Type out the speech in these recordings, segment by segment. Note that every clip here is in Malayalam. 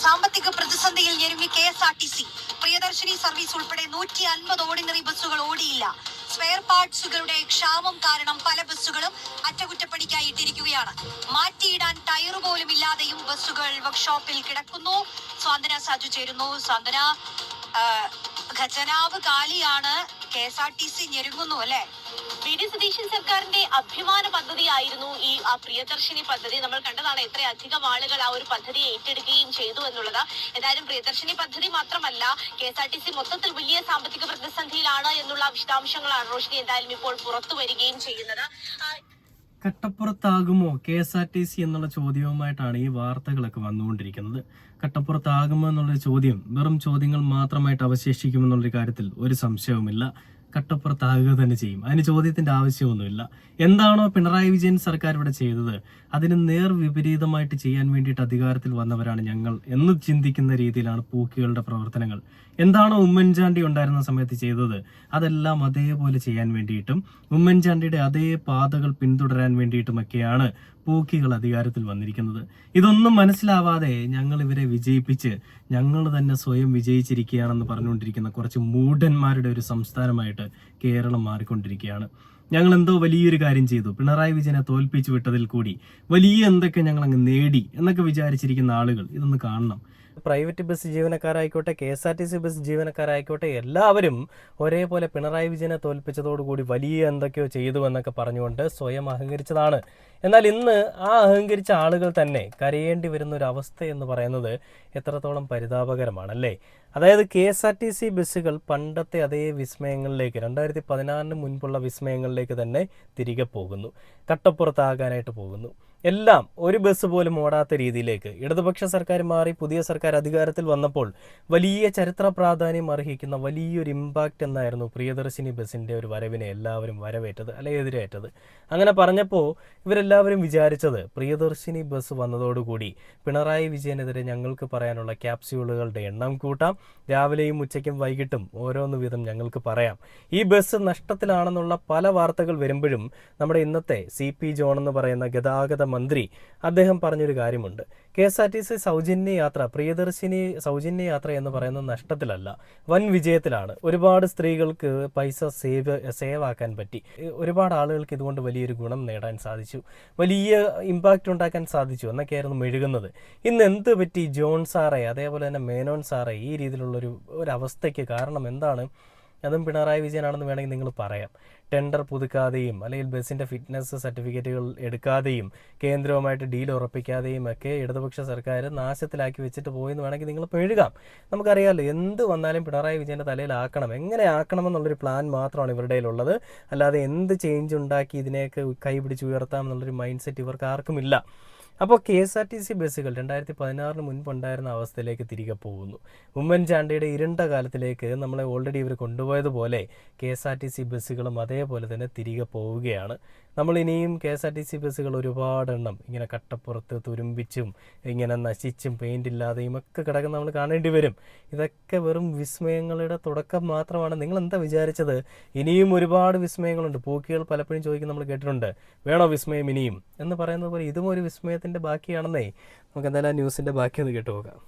സാമ്പത്തിക പ്രതിസന്ധിയിൽ ഞെരുങ്ങി KSRTC. പ്രിയദർശിനി സർവീസ് ഉൾപ്പെടെ 150 ഓർഡിനറി ബസ്സുകൾ ഓടിയില്ല. സ്പെയർ പാർട്സുകളുടെ ക്ഷാമം കാരണം പല ബസ്സുകളും അറ്റകുറ്റപ്പണിക്കായി ഇട്ടിരിക്കുകയാണ്. മാറ്റിയിടാൻ ടയർ പോലും ഇല്ലാതെയും ബസ്സുകൾ വർക്ക്ഷോപ്പിൽ കിടക്കുന്നു. സ്വാന്തന സാജു ചേരുന്നു. സ്വാന്തന, ഖജനാവ് കാലിയാണ്, KSRTC ഞെരുങ്ങുന്നു അല്ലെ? വി.ഡി. സതീശൻ സർക്കാരിന്റെ അഭിമാന പദ്ധതിയായിരുന്നു ഈ പ്രിയദർശിനി പദ്ധതി. നമ്മൾ കണ്ടതാണ് എത്രയധികം ആളുകൾ ആ ഒരു പദ്ധതി ഏറ്റെടുക്കുകയും ചെയ്തു എന്നുള്ളത്. ഏതായാലും പ്രിയദർശിനി പദ്ധതി മാത്രമല്ല, KSRTC മൊത്തത്തിൽ വലിയ സാമ്പത്തിക പ്രതിസന്ധിയിലാണ് എന്നുള്ള വിശദാംശങ്ങളാണ് റോഷിനി എന്തായാലും ഇപ്പോൾ പുറത്തു വരികയും ചെയ്യുന്നത്. കട്ടപ്പുറത്താകുമോ KSRTC എന്നുള്ള ചോദ്യവുമായിട്ടാണ് ഈ വാർത്തകളൊക്കെ വന്നുകൊണ്ടിരിക്കുന്നത്. കട്ടപ്പുറത്താകുമോ എന്നുള്ളൊരു ചോദ്യം വെറും ചോദ്യങ്ങൾ മാത്രമായിട്ട് അവശേഷിക്കുമെന്നുള്ളൊരു കാര്യത്തിൽ ഒരു സംശയവുമില്ല. കട്ടപ്പുറത്താകുക തന്നെ ചെയ്യും. അതിന് ചോദ്യത്തിന്റെ ആവശ്യമൊന്നുമില്ല. എന്താണോ പിണറായി വിജയൻ സർക്കാർ ഇവിടെ ചെയ്തത് അതിന് നേർ വിപരീതമായിട്ട് ചെയ്യാൻ വേണ്ടിയിട്ട് അധികാരത്തിൽ വന്നവരാണ് ഞങ്ങൾ എന്ന് ചിന്തിക്കുന്ന രീതിയിലാണ് പൂക്കികളുടെ പ്രവർത്തനങ്ങൾ. എന്താണോ ഉമ്മൻചാണ്ടി ഉണ്ടായിരുന്ന സമയത്ത് ചെയ്തത് അതെല്ലാം അതേപോലെ ചെയ്യാൻ വേണ്ടിയിട്ടും ഉമ്മൻചാണ്ടിയുടെ അതേ പാതകൾ പിന്തുടരാൻ വേണ്ടിയിട്ടുമൊക്കെയാണ് പൂക്കികൾ അധികാരത്തിൽ വന്നിരിക്കുന്നത്. ഇതൊന്നും മനസ്സിലാവാതെ ഞങ്ങൾ ഇവരെ വിജയിപ്പിച്ച് ഞങ്ങൾ തന്നെ സ്വയം വിജയിച്ചിരിക്കുകയാണെന്ന് പറഞ്ഞുകൊണ്ടിരിക്കുന്ന കുറച്ച് മൂഢന്മാരുടെ ഒരു സംസ്ഥാനമായിട്ട് കേരളം മാറിക്കൊണ്ടിരിക്കുകയാണ്. ഞങ്ങൾ എന്തോ വലിയൊരു കാര്യം ചെയ്തു, പിണറായി വിജയനെ തോൽപ്പിച്ചു വിട്ടതിൽ കൂടി വലിയ എന്തൊക്കെ ഞങ്ങൾ അങ്ങ് നേടി എന്നൊക്കെ വിചാരിച്ചിരിക്കുന്ന ആളുകൾ ഇതൊന്ന് കാണണം. പ്രൈവറ്റ് ബസ് ജീവനക്കാരായിക്കോട്ടെ, KSRTC ബസ് ജീവനക്കാരായിക്കോട്ടെ, എല്ലാവരും ഒരേപോലെ പിണറായി വിജയനെ തോൽപ്പിച്ചതോടുകൂടി വലിയ എന്തൊക്കെയോ ചെയ്തു എന്നൊക്കെ പറഞ്ഞുകൊണ്ട് സ്വയം അഹങ്കരിച്ചതാണ്. എന്നാൽ ഇന്ന് ആ അഹങ്കരിച്ച ആളുകൾ തന്നെ കരയേണ്ടി വരുന്ന ഒരു അവസ്ഥ എന്ന് പറയുന്നത് എത്രത്തോളം പരിതാപകരമാണല്ലേ. അതായത് KSRTC ബസ്സുകൾ പണ്ടത്തെ അതേ വിസ്മയങ്ങളിലേക്ക്, 2016 മുൻപുള്ള വിസ്മയങ്ങളിലേക്ക് തന്നെ തിരികെ പോകുന്നു. കട്ടപ്പുറത്താകാനായിട്ട് പോകുന്നു. എല്ലാം ഒരു ബസ് പോലും ഓടാത്ത രീതിയിലേക്ക് ഇടതുപക്ഷ സർക്കാർ മാറി പുതിയ സർക്കാർ അധികാരത്തിൽ വന്നപ്പോൾ വലിയ ചരിത്ര പ്രാധാന്യം അർഹിക്കുന്ന വലിയൊരു ഇമ്പാക്റ്റ് എന്നായിരുന്നു പ്രിയദർശിനി ബസ്സിൻ്റെ ഒരു വരവിനെ എല്ലാവരും വരവേറ്റത് അല്ലെ എതിരേറ്റത്. അങ്ങനെ പറഞ്ഞപ്പോൾ ഇവരെല്ലാവരും വിചാരിച്ചത് പ്രിയദർശിനി ബസ് വന്നതോടുകൂടി പിണറായി വിജയനെതിരെ ഞങ്ങൾക്ക് പറയാനുള്ള ക്യാപ്സ്യൂളുകളുടെ എണ്ണം കൂട്ടാം, രാവിലെയും ഉച്ചയ്ക്കും വൈകിട്ടും ഓരോന്ന് വീതം ഞങ്ങൾക്ക് പറയാം. ഈ ബസ് നഷ്ടത്തിലാണെന്നുള്ള പല വാർത്തകൾ വരുമ്പോഴും നമ്മുടെ ഇന്നത്തെ CP ജോൺ എന്ന് പറയുന്ന ഗതാഗത മന്ത്രി അദ്ദേഹം പറഞ്ഞൊരു കാര്യമുണ്ട്. KSRTC സൗജന്യ യാത്ര, പ്രിയദർശിനി സൗജന്യ യാത്ര എന്ന് പറയുന്നത് നഷ്ടത്തിലല്ല, വൻ വിജയത്തിലാണ്. ഒരുപാട് സ്ത്രീകൾക്ക് പൈസ സേവ് ആക്കാൻ പറ്റി. ഒരുപാട് ആളുകൾക്ക് ഇതുകൊണ്ട് വലിയൊരു ഗുണം നേടാൻ സാധിച്ചു, വലിയ ഇമ്പാക്റ്റ് ഉണ്ടാക്കാൻ സാധിച്ചു എന്നൊക്കെയായിരുന്നു മെഴുകുന്നത്. ഇന്ന് എന്ത് പറ്റി ജോൺ സാറേ അതേപോലെ തന്നെ മേനോൻ സാറേ ഈ രീതിയിലുള്ളൊരു അവസ്ഥയ്ക്ക് കാരണം എന്താണ്? അതും പിണറായി വിജയനാണെന്ന് വേണമെങ്കിൽ നിങ്ങൾ പറയാം. ടെൻഡർ പുതുക്കാതെയും അല്ലെങ്കിൽ ബസ്സിൻ്റെ ഫിറ്റ്നസ് സർട്ടിഫിക്കറ്റുകൾ എടുക്കാതെയും കേന്ദ്രവുമായിട്ട് ഡീൽ ഉറപ്പിക്കാതെയും ഒക്കെ ഇടതുപക്ഷ സർക്കാർ നാശത്തിലാക്കി വെച്ചിട്ട് പോയെന്ന് വേണമെങ്കിൽ നിങ്ങൾ മെഴുകാം. നമുക്കറിയാമല്ലോ, എന്ത് വന്നാലും പിണറായി വിജയൻ്റെ തലയിലാക്കണം, എങ്ങനെ ആക്കണമെന്നുള്ളൊരു പ്ലാൻ മാത്രമാണ് ഇവരുടെ കയ്യിലുള്ളത്. അല്ലാതെ എന്ത് ചേഞ്ച് ഉണ്ടാക്കി ഇതിനെയൊക്കെ കൈപിടിച്ച് ഉയർത്താം എന്നുള്ളൊരു മൈൻഡ് സെറ്റ് ഇവർക്ക് ആർക്കുമില്ല. അപ്പോൾ KSRTC ബസ്സുകൾ 2016 മുൻപുണ്ടായിരുന്ന അവസ്ഥയിലേക്ക് തിരികെ പോകുന്നു. ഉമ്മൻചാണ്ടിയുടെ ഇരുണ്ട കാലത്തിലേക്ക് നമ്മളെ ഓൾറെഡി ഇവർ കൊണ്ടുപോയതുപോലെ KSRTC ബസ്സുകളും അതേപോലെ തന്നെ തിരികെ പോവുകയാണ്. നമ്മൾ ഇനിയും KSRTC ബസ്സുകൾ ഒരുപാടെണ്ണം ഇങ്ങനെ കട്ടപ്പുറത്ത് തുരുമ്പിച്ചും ഇങ്ങനെ നശിച്ചും പെയിൻ്റ് ഇല്ലാതെയും ഒക്കെ കിടക്കുന്ന നമ്മൾ കാണേണ്ടി വരും. ഇതൊക്കെ വെറും വിസ്മയങ്ങളുടെ തുടക്കം മാത്രമാണ്. നിങ്ങൾ എന്താ വിചാരിച്ചത്? ഇനിയും ഒരുപാട് വിസ്മയങ്ങളുണ്ട്. പൂക്കികൾ പലപ്പോഴും ചോദിക്കും, നമ്മൾ കേട്ടിട്ടുണ്ട്, വേണോ വിസ്മയം ഇനിയും എന്ന് പറയുന്നത് പോലെ ഇതും ഒരു വിസ്മയത്തിൻ്റെ ബാക്കിയാണെന്നേ. നമുക്ക് എന്തായാലും ആ ന്യൂസിൻ്റെ ബാക്കി ഒന്ന് കേട്ടു നോക്കാം.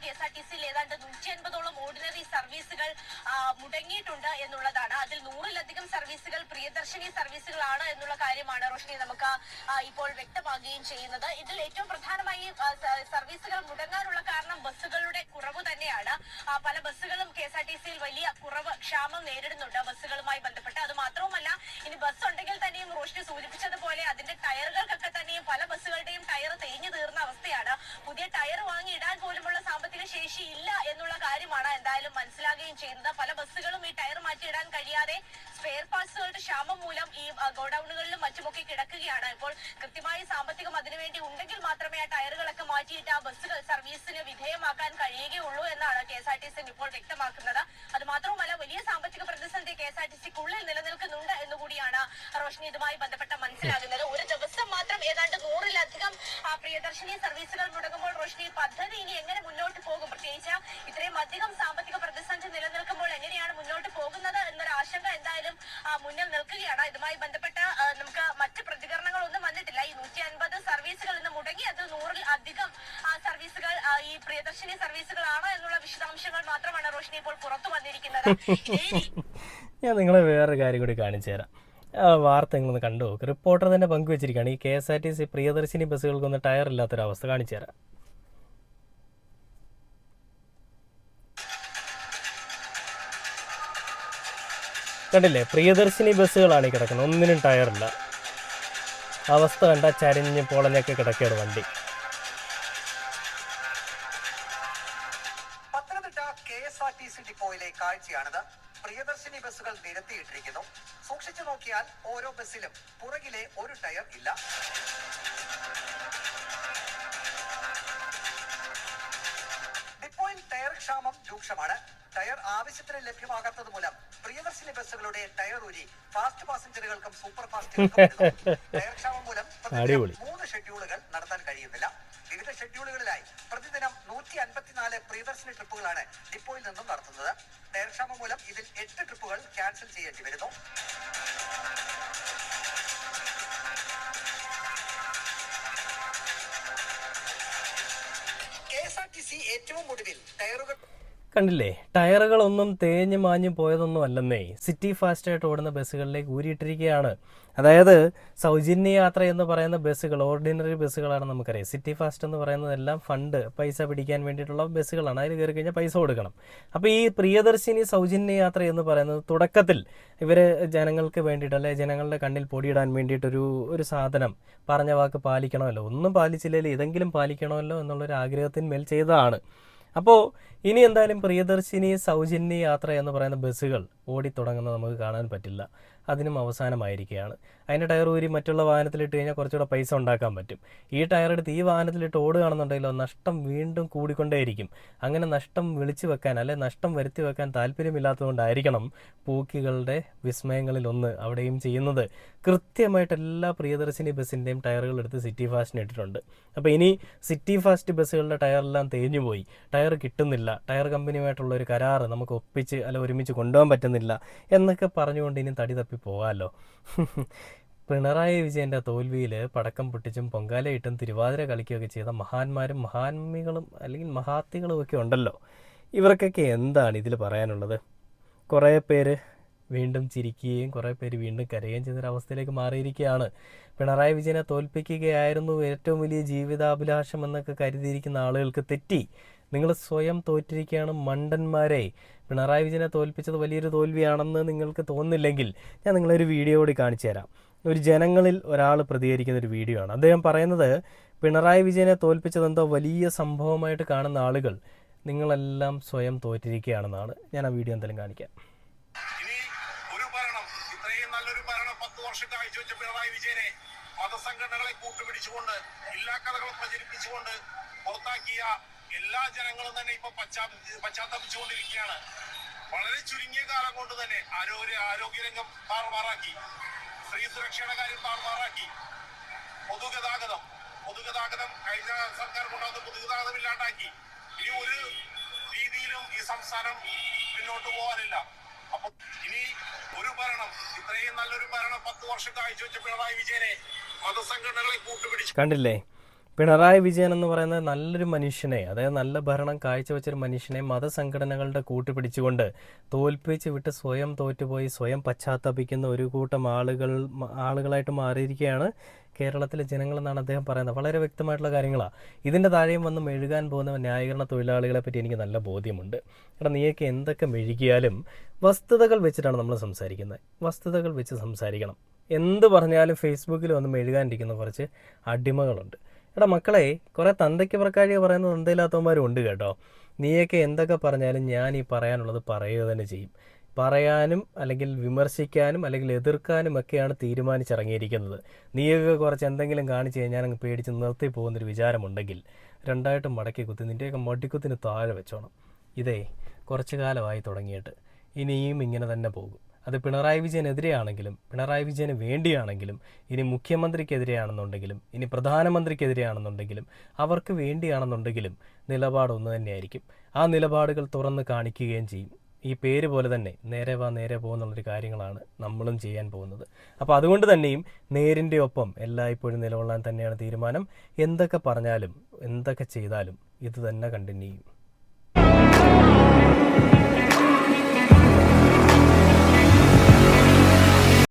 KSRTCയിൽ ഏതാണ്ട് 150ഓളം ഓർഡിനറി സർവീസുകൾ മുടങ്ങിയിട്ടുണ്ട് എന്നുള്ളതാണ്. അതിൽ 100-ലധികം സർവീസുകൾ പ്രിയദർശിനി സർവീസുകളാണ് എന്നുള്ള കാര്യമാണ് റോഷിനി നമുക്ക് ഇപ്പോൾ വ്യക്തമാക്കുകയും ചെയ്യുന്നത്. ഇതിൽ ഏറ്റവും പ്രധാനമായി സർവീസുകൾ മുടങ്ങാനുള്ള കാരണം ബസ്സുകളുടെ കുറവ് തന്നെയാണ്. പല ബസ്സുകളും KSRTCയിൽ വലിയ കുറവ്, ക്ഷാമം നേരിടുന്നുണ്ട് ബസ്സുകളുമായി ബന്ധപ്പെട്ട്. അത് മാത്രവുമല്ല, ഇനി ബസ് ഉണ്ടെങ്കിൽ തന്നെയും റോഷിനി സൂചിപ്പിച്ചതുപോലെ അതിന്റെ ടയറുകൾക്കൊക്കെ തന്നെയും പല ബസ്സുകളുടെയും ടയർ തേഞ്ഞു തീർന്ന അവസ്ഥയാണ്. പുതിയ ടയർ വാങ്ങി ഇടാൻ പോലുമുള്ള സാമ്പത്തിക ശേഷി ഇല്ല എന്നുള്ള കാര്യമാണ് എന്തായാലും മനസ്സിലാകുകയും ചെയ്യുന്നത്. പല ബസ്സുകളും ഈ ടയർ മാറ്റിയിടാൻ കഴിയാതെ സ്പെയർ പാർട്സുകളുടെ ക്ഷാമം മൂലം ഈ ഗോഡൌണുകളിലും മറ്റുമൊക്കെ കിടക്കുകയാണ്. ഇപ്പോൾ കൃത്യമായ സാമ്പത്തികം അതിനുവേണ്ടി ഉണ്ടെങ്കിൽ മാത്രമേ ആ ടയറുകളൊക്കെ മാറ്റിയിട്ട് ആ ബസ്സുകൾ സർവീസിന് വിധേയമാക്കാൻ കഴിയുകയുള്ളൂ എന്നാണ് KSRTC ഇപ്പോൾ വ്യക്തമാക്കുന്നത്. അത് മാത്രവുമല്ല, വലിയ സാമ്പത്തിക പ്രതിസന്ധി KSRTCക്കുള്ളിൽ നിലനിൽക്കുന്നുണ്ട് എന്നുകൂടിയാണ് റോഷിനി ഇതുമായി ബന്ധപ്പെട്ട മനസ്സിലാകുന്നത്. ഒരു ദിവസം മാത്രം ഏതാണ്ട് 100-ലധികം പ്രിയദർശിനി സർവീസുകൾ മുടങ്ങുമ്പോൾ റോഷിനി പദ്ധതി ഇനി എങ്ങനെ മുന്നോട്ട് പോകും? പ്രത്യേകിച്ച് ഇത്രയും അധികം സാമ്പത്തിക പ്രതിസന്ധി നിലനിൽക്കുമ്പോൾ എങ്ങനെയാണ് മുന്നോട്ട് പോകുന്നത് എന്നൊരു ആശങ്ക എന്തായാലും മുന്നിൽ നിൽക്കുകയാണ്. ഇതുമായി ബന്ധപ്പെട്ട നമുക്ക് മറ്റ് പ്രതികരണങ്ങളൊന്നും വന്നിട്ടില്ല. ഈ 150 സർവീസുകൾ ഇന്ന് മുടങ്ങി, അത് 100 അധികം സർവീസുകൾ ഈ പ്രിയദർശിനി സർവീസുകളാണ് എന്നുള്ള വിശദാംശങ്ങൾ മാത്രമാണ് റോഷിനി ഇപ്പോൾ പുറത്തു വന്നിരിക്കുന്നത്. ഞാൻ നിങ്ങളെ വേറൊരു കാര്യം കൂടി കാണിച്ചു തരാം. ആ വാർത്ത നിങ്ങളൊന്ന് കണ്ടു നോക്ക്. റിപ്പോർട്ടർ തന്നെ പങ്കുവച്ചിരിക്കുകയാണ്. ഈ KSRTC പ്രിയദർശിനി ബസ്സുകൾക്കൊന്നും ടയർ ഇല്ലാത്തൊരവസ്ഥ കാണിച്ചു തരാം. കണ്ടില്ലേ, പ്രിയദർശിനി ബസ്സുകളാണ് ഈ കിടക്കുന്നത്, ഒന്നിനും ടയറില്ല. അവസ്ഥ കണ്ട ചരിഞ്ഞ് പൊളഞ്ഞൊക്കെ കിടക്കുകയാണ് വണ്ടി. പത്തനംതിട്ട KSRTC ഡിപ്പോയിലെ കാഴ്ചയാണിത്. പ്രിയദർശിനി ബസ്സുകൾ നിരത്തിയിട്ടിരിക്കുന്നു. സൂക്ഷിച്ചു നോക്കിയാൽ ഓരോ ബസ്സിലും പുറകിലെ ഒരു ടയർ ഇല്ല. ഡിപ്പോയിൽ ടയർ ക്ഷാമം രൂക്ഷമാണ്. ടയർ ആവശ്യത്തിന് ലഭ്യമാകാത്തത് മൂലം പ്രിയദർശിനി ബസ്സുകളുടെ ടയർ ഊരി ഫാസ്റ്റ് പാസഞ്ചറുകൾക്കും സൂപ്പർ ഫാസ്റ്റുകൾക്കും ടയർ ക്ഷാമം മൂലം 3 ഷെഡ്യൂളുകൾ നടത്താൻ കഴിയുന്നില്ല. വിവിധ ഷെഡ്യൂളുകളിലായി പ്രതിദിനം 154 പ്രിയദർശിനി ട്രിപ്പുകളാണ് ഡിപ്പോയിൽ നിന്നും നടത്തുന്നത്. ടയർ ക്ഷാമം മൂലം ഇതിൽ 8 ട്രിപ്പുകൾ ക്യാൻസൽ ചെയ്യേണ്ടി വരുന്നു. KSRTC ഏറ്റവും ഒടുവിൽ ടയറുകൾ കണ്ടില്ലേ, ടയറുകളൊന്നും തേഞ്ഞ് മാഞ്ഞ് പോയതൊന്നും അല്ലെന്നേ, സിറ്റി ഫാസ്റ്റായിട്ട് ഓടുന്ന ബസ്സുകളിലേക്ക് ഊരിയിട്ടിരിക്കുകയാണ്. അതായത് സൗജന്യ യാത്ര എന്ന് പറയുന്ന ബസ്സുകൾ ഓർഡിനറി ബസ്സുകളാണ് നമുക്കറിയാം. സിറ്റി ഫാസ്റ്റ് എന്ന് പറയുന്നതെല്ലാം ഫണ്ട് പൈസ പിടിക്കാൻ വേണ്ടിയിട്ടുള്ള ബസ്സുകളാണ്. അതിൽ കയറി കഴിഞ്ഞാൽ പൈസ കൊടുക്കണം. അപ്പോൾ ഈ പ്രിയദർശിനി സൗജന്യ യാത്ര എന്ന് പറയുന്നത് തുടക്കത്തിൽ ഇവർ ജനങ്ങൾക്ക് വേണ്ടിയിട്ട്, അല്ലെ ജനങ്ങളുടെ കണ്ണിൽ പൊടിയിടാൻ വേണ്ടിയിട്ടൊരു സാധനം പറഞ്ഞ വാക്ക് പാലിക്കണമല്ലോ, ഒന്നും പാലിച്ചില്ലെങ്കിൽ ഇതെങ്കിലും പാലിക്കണമല്ലോ എന്നുള്ളൊരു ആഗ്രഹത്തിന്മേൽ ചെയ്തതാണ്. അപ്പോൾ ഇനി എന്തായാലും പ്രിയദർശിനി സൗജന്യ യാത്ര എന്ന് പറയുന്ന ബസ്സുകൾ ഓടിത്തുടങ്ങുന്നത് നമുക്ക് കാണാൻ പറ്റില്ല. അതിനും അവസാനമായിരിക്കുകയാണ്. അതിൻ്റെ ടയർ ഊരി മറ്റുള്ള വാഹനത്തിലിട്ട് കഴിഞ്ഞാൽ കുറച്ചുകൂടെ പൈസ ഉണ്ടാക്കാൻ പറ്റും. ഈ ടയർ എടുത്ത് ഈ വാഹനത്തിലിട്ട് ഓടുകയാണെന്നുണ്ടെങ്കിലോ നഷ്ടം വീണ്ടും കൂടിക്കൊണ്ടേയിരിക്കും. അങ്ങനെ നഷ്ടം വിളിച്ചു വെക്കാൻ, അല്ലെ നഷ്ടം വരുത്തി വെക്കാൻ താല്പര്യമില്ലാത്തതുകൊണ്ടായിരിക്കണം പൂക്കികളുടെ വിസ്മയങ്ങളിൽ ഒന്ന് അവിടെയും ചെയ്യുന്നത്. കൃത്യമായിട്ട് എല്ലാ പ്രിയദർശിനി ബസ്സിൻ്റെയും ടയറുകൾ എടുത്ത് സിറ്റി ഫാസ്റ്റിന് ഇട്ടിട്ടുണ്ട്. അപ്പോൾ ഇനി സിറ്റി ഫാസ്റ്റ് ബസ്സുകളുടെ ടയറെല്ലാം തേഞ്ഞു പോയി, ടയർ കിട്ടുന്നില്ല, ടയർ കമ്പനിയുമായിട്ടുള്ള ഒരു കരാറ് നമുക്ക് ഒപ്പിച്ച് അല്ല ഒരുമിച്ച് കൊണ്ടുപോകാൻ പറ്റുന്നില്ല എന്നൊക്കെ പറഞ്ഞുകൊണ്ട് ഇനി തടി തപ്പി പോകാമല്ലോ. പിണറായി വിജയൻ്റെ തോൽവിയിൽ പടക്കം പൊട്ടിച്ചും പൊങ്കാലയിട്ടും തിരുവാതിര കളിക്കുകയൊക്കെ ചെയ്ത മഹാന്മാരും മഹാന്മികളും അല്ലെങ്കിൽ മഹാത്തികളും ഒക്കെ ഉണ്ടല്ലോ. ഇവർക്കൊക്കെ എന്താണ് ഇതിൽ പറയാനുള്ളത്? കുറേ പേര് വീണ്ടും ചിരിക്കുകയും കുറേ പേര് വീണ്ടും കരയുകയും ചെയ്തൊരവസ്ഥയിലേക്ക് മാറിയിരിക്കുകയാണ്. പിണറായി വിജയനെ തോൽപ്പിക്കുകയായിരുന്നു ഏറ്റവും വലിയ ജീവിതാഭിലാഷം എന്നൊക്കെ കരുതിയിരിക്കുന്ന ആളുകൾക്ക് തെറ്റി. നിങ്ങൾ സ്വയം തോറ്റിരിക്കുകയാണ് മണ്ടന്മാരെ. പിണറായി വിജയനെ തോൽപ്പിച്ചത് വലിയൊരു തോൽവിയാണെന്ന് നിങ്ങൾക്ക് തോന്നുന്നില്ലെങ്കിൽ ഞാൻ നിങ്ങളൊരു വീഡിയോ കൂടി കാണിച്ചു തരാം. ഒരു ജനങ്ങളിൽ ഒരാൾ പ്രതികരിക്കുന്ന ഒരു വീഡിയോ ആണ്. അദ്ദേഹം പറയുന്നത് പിണറായി വിജയനെ തോൽപ്പിച്ചത് എന്തോ വലിയ സംഭവമായിട്ട് കാണുന്ന ആളുകൾ നിങ്ങളെല്ലാം സ്വയം തോറ്റിരിക്കുകയാണെന്നാണ്. ഞാൻ ആ വീഡിയോ എന്തായാലും കാണിക്കാം. പിണറായി വിജയനെ മതസംഘടനകളെ കൂട്ടുപിടിച്ചുകൊണ്ട് എല്ലാ കഥകളും പ്രചരിപ്പിച്ചുകൊണ്ട് പുറത്താക്കിയ എല്ലാ ജനങ്ങളും തന്നെ ഇപ്പൊ പശ്ചാത്തപിച്ചുകൊണ്ടിരിക്കുകയാണ്. വളരെ ചുരുങ്ങിയ കാലം കൊണ്ട് തന്നെ ആരോഗ്യരംഗം താറുമാറാക്കി, സ്ത്രീ സുരക്ഷയുടെ കാര്യം താറുമാറാക്കി, പൊതുഗതാഗതം കഴിഞ്ഞ സർക്കാർ കൊണ്ടുവന്ന പൊതുഗതാഗതം ഇല്ലാണ്ടാക്കി. ഇനി ഒരു രീതിയിലും ഈ സംസ്ഥാനം മുന്നോട്ട് പോകാനില്ല. അപ്പൊ ഇനി ഒരു ഭരണം, ഇത്രയും നല്ലൊരു ഭരണം 10 വർഷം കാഴ്ചവെച്ച പിണറായി വിജയനെ മതസംഘടനകളെ കൂട്ടുപിടിച്ചു. കണ്ടില്ലേ, പിണറായി വിജയൻ എന്ന് പറയുന്നത് നല്ലൊരു മനുഷ്യനെ, അതായത് നല്ല ഭരണം കാഴ്ചവെച്ചൊരു മനുഷ്യനെ മതസംഘടനകളുടെ കൂട്ടുപിടിച്ചുകൊണ്ട് തോൽപ്പിച്ച് വിട്ട് സ്വയം തോറ്റുപോയി സ്വയം പശ്ചാത്തപിക്കുന്ന ഒരു കൂട്ടം ആളുകളായിട്ട് മാറിയിരിക്കുകയാണ് കേരളത്തിലെ ജനങ്ങളെന്നാണ് അദ്ദേഹം പറയുന്നത്. വളരെ വ്യക്തമായിട്ടുള്ള കാര്യങ്ങളാണ്. ഇതിൻ്റെ താഴെയും വന്ന് മെഴുകാൻ പോകുന്ന ന്യായീകരണ തൊഴിലാളികളെ പറ്റി എനിക്ക് നല്ല ബോധ്യമുണ്ട്. എടാ, നീയൊക്കെ എന്തൊക്കെ മെഴുകിയാലും വസ്തുതകൾ വെച്ചിട്ടാണ് നമ്മൾ സംസാരിക്കുന്നത്. വസ്തുതകൾ വെച്ച് സംസാരിക്കണം. എന്ത് പറഞ്ഞാലും ഫേസ്ബുക്കിൽ വന്ന് മെഴുകാനിരിക്കുന്ന കുറച്ച് അടിമകളുണ്ട്. എടാ മക്കളെ, കുറേ തന്തയ്ക്ക് പ്രക്കാഴിക പറയുന്ന തന്തയില്ലാത്തവന്മാരും ഉണ്ട് കേട്ടോ. നീയൊക്കെ എന്തൊക്കെ പറഞ്ഞാലും ഞാൻ ഈ പറയാനുള്ളത് പറയുക തന്നെ ചെയ്യും. പറയാനും അല്ലെങ്കിൽ വിമർശിക്കാനും അല്ലെങ്കിൽ എതിർക്കാനും ഒക്കെയാണ് തീരുമാനിച്ചിറങ്ങിയിരിക്കുന്നത്. നീയൊക്കെ കുറച്ച് എന്തെങ്കിലും കാണിച്ച് കഴിഞ്ഞാൽ അങ്ങ് പേടിച്ച് നിർത്തി പോകുന്നൊരു വിചാരമുണ്ടെങ്കിൽ രണ്ടായിട്ടും മടക്കി കുത്തി നിൻ്റെയൊക്കെ മടിക്കുത്തിന് താഴെ വെച്ചോണം. ഇതേ കുറച്ചു കാലമായി തുടങ്ങിയിട്ട് ഇനിയും ഇങ്ങനെ തന്നെ പോകും. അത് പിണറായി വിജയനെതിരെയാണെങ്കിലും പിണറായി വിജയന് വേണ്ടിയാണെങ്കിലും ഇനി മുഖ്യമന്ത്രിക്കെതിരെയാണെന്നുണ്ടെങ്കിലും ഇനി പ്രധാനമന്ത്രിക്കെതിരെയാണെന്നുണ്ടെങ്കിലും അവർക്ക് വേണ്ടിയാണെന്നുണ്ടെങ്കിലും നിലപാടൊന്നു തന്നെയായിരിക്കും. ആ നിലപാടുകൾ തുറന്ന് കാണിക്കുകയും ചെയ്യും. ഈ പേര് പോലെ തന്നെ നേരെ വാ നേരെ പോകുന്നുള്ളൊരു കാര്യങ്ങളാണ് നമ്മളും ചെയ്യാൻ പോകുന്നത്. അപ്പോൾ അതുകൊണ്ട് തന്നെയും നേരിൻ്റെ ഒപ്പം എല്ലായ്പ്പോഴും നിലകൊള്ളാൻ തന്നെയാണ് തീരുമാനം. എന്തൊക്കെ പറഞ്ഞാലും എന്തൊക്കെ ചെയ്താലും ഇത് തന്നെ കണ്ടിന്യൂ ചെയ്യും.